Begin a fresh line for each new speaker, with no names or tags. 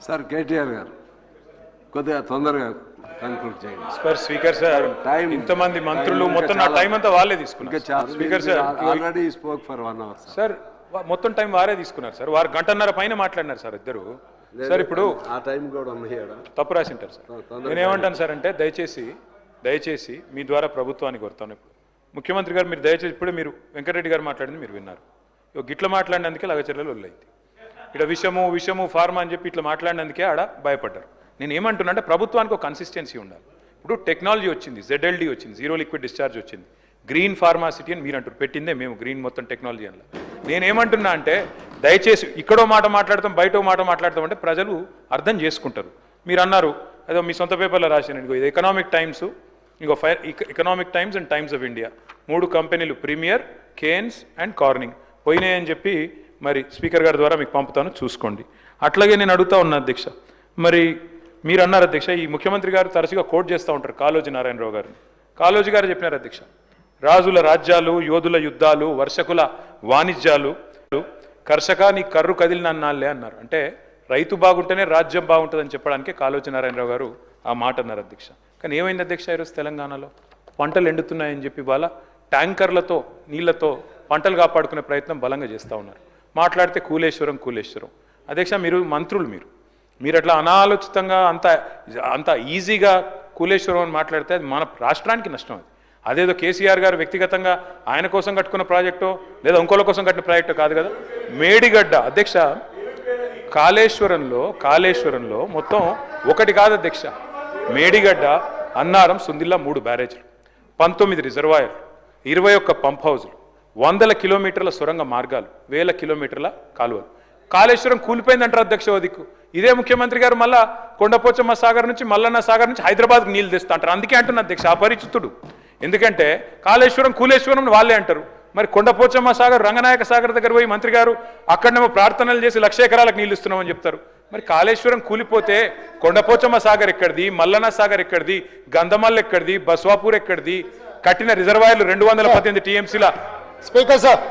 Sir KTR గారు కొద్దిగా తొందరగా కన్క్లూడ్ చేయండి
సార్. స్పీకర్ సార్,
టైం
ఇంతమంది మంత్రులు మొత్తం నా టైం అంతా వాళ్ళే తీసుకున్నారు. Speaker sir,
already spoke for 1 hour
sir. మొత్తం టైం వారే తీసుకున్నారు సార్. వారు గంటన్నర పైన మాట్లాడినారు సార్ ఇద్దరు. సార్ ఇప్పుడు
ఆ టైం కూడా ఉన్నాయి.
తప్పు రాసి ఉంటారు సార్. నేనేమంటాను సార్ అంటే దయచేసి మీ ద్వారా ప్రభుత్వానికి కోరుతాను. ఇప్పుడు ముఖ్యమంత్రి గారు మీరు దయచేసి ఇప్పుడే మీరు వెంకటరెడ్డి గారు మాట్లాడింది మీరు విన్నారు. గిట్ల మాట్లాడినందుకే లగచర్యలు వదిలేయింది. ఇక్కడ విషము ఫార్మా అని చెప్పి ఇట్లా మాట్లాడినందుకే ఆడ భయపడ్డారు. నేను ఏమంటున్నా అంటే ప్రభుత్వానికి ఒక కన్సిస్టెన్సీ ఉండాలి. ఇప్పుడు టెక్నాలజీ వచ్చింది, ZLD వచ్చింది, జీరో లిక్విడ్ డిశ్చార్జ్ వచ్చింది, గ్రీన్ ఫార్మాసిటీ అని మీరు అంటారు. పెట్టిందే మేము గ్రీన్ మొత్తం టెక్నాలజీ అని. నేనేమంటున్నా అంటే దయచేసి ఇక్కడో మాట మాట్లాడతాం, బయటో మాట మాట్లాడతాం అంటే ప్రజలు అర్థం చేసుకుంటారు. మీరు అన్నారు అదో మీ సొంత పేపర్లో రాశాను, ఇది economic times, economic times and times of India 3 కంపెనీలు ప్రీమియర్, కేన్స్ అండ్ కార్నింగ్ పోయినాయని చెప్పి మరి స్పీకర్ గారి ద్వారా మీకు పంపుతాను, చూసుకోండి. అట్లాగే నేను అడుగుతా ఉన్నా అధ్యక్ష, మరి మీరు అన్నారు అధ్యక్ష, ఈ ముఖ్యమంత్రి గారు తరచుగా కోట్ చేస్తూ ఉంటారు కాళోజీ నారాయణరావు గారిని. కాళోజీ గారు చెప్పినారు అధ్యక్ష, రాజుల రాజ్యాలు, యోధుల యుద్ధాలు, వర్షకుల వాణిజ్యాలు, కర్షక నీ కర్రు కదిలినన్నాళ్ళే అన్నారు. అంటే రైతు బాగుంటేనే రాజ్యం బాగుంటుందని చెప్పడానికి కాళోజీ నారాయణరావు గారు ఆ మాట అన్నారు అధ్యక్ష. కానీ ఏమైంది అధ్యక్ష, ఈరోజు తెలంగాణలో పంటలు ఎండుతున్నాయని చెప్పి వాళ్ళ ట్యాంకర్లతో నీళ్లతో పంటలు కాపాడుకునే ప్రయత్నం బలంగా చేస్తూ ఉన్నారు. మాట్లాడితే కూలేశ్వరం అధ్యక్ష. మీరు మంత్రులు, మీరు అట్లా అనాలోచితంగా అంత ఈజీగా కూలేశ్వరం అని మాట్లాడితే అది మన రాష్ట్రానికి నష్టం. అది అదేదో కేసీఆర్ గారు వ్యక్తిగతంగా ఆయన కోసం కట్టుకున్న ప్రాజెక్టో లేదా ఇంకోళ్ళ కోసం కట్టిన ప్రాజెక్టో కాదు కదా. మేడిగడ్డ అధ్యక్ష, కాళేశ్వరంలో మొత్తం ఒకటి కాదు అధ్యక్ష, మేడిగడ్డ, అన్నారం, సుందిల్లా 3 బ్యారేజ్లు, 19 రిజర్వాయర్లు, 21 పంప్ హౌజులు, 100 కిలోమీటర్ల సొరంగ మార్గాలు, 1000 కిలోమీటర్ల కాలువలు. కాళేశ్వరం కూలిపోయిందంటారు అధ్యక్ష. దిక్కు ఇదే ముఖ్యమంత్రి గారు మళ్ళా కొండపోచమ్మ సాగర్ నుంచి, మల్లన్న సాగర్ నుంచి హైదరాబాద్కి నీళ్ళు తెస్తా అంటారు. అందుకే అంటున్నా అధ్యక్ష అపరిచితుడు. ఎందుకంటే కాళేశ్వరం కూలేశ్వరం వాళ్ళే అంటారు. మరి కొండపోచమ్మ సాగర్, రంగనాయక సాగర్ దగ్గర పోయి మంత్రి గారు అక్కడనేమో ప్రార్థనలు చేసి 1,00,000 ఎకరాలకు నీళ్ళు ఇస్తున్నామని చెప్తారు. మరి కాళేశ్వరం కూలిపోతే కొండపోచమ్మ సాగర్ ఎక్కడిది, మల్లన్న సాగర్ ఎక్కడిది, గంధమల్ ఎక్కడిది, బస్వాపూర్ ఎక్కడిది, కట్టిన రిజర్వాయర్లు 218 TMCల.
Speaker sir.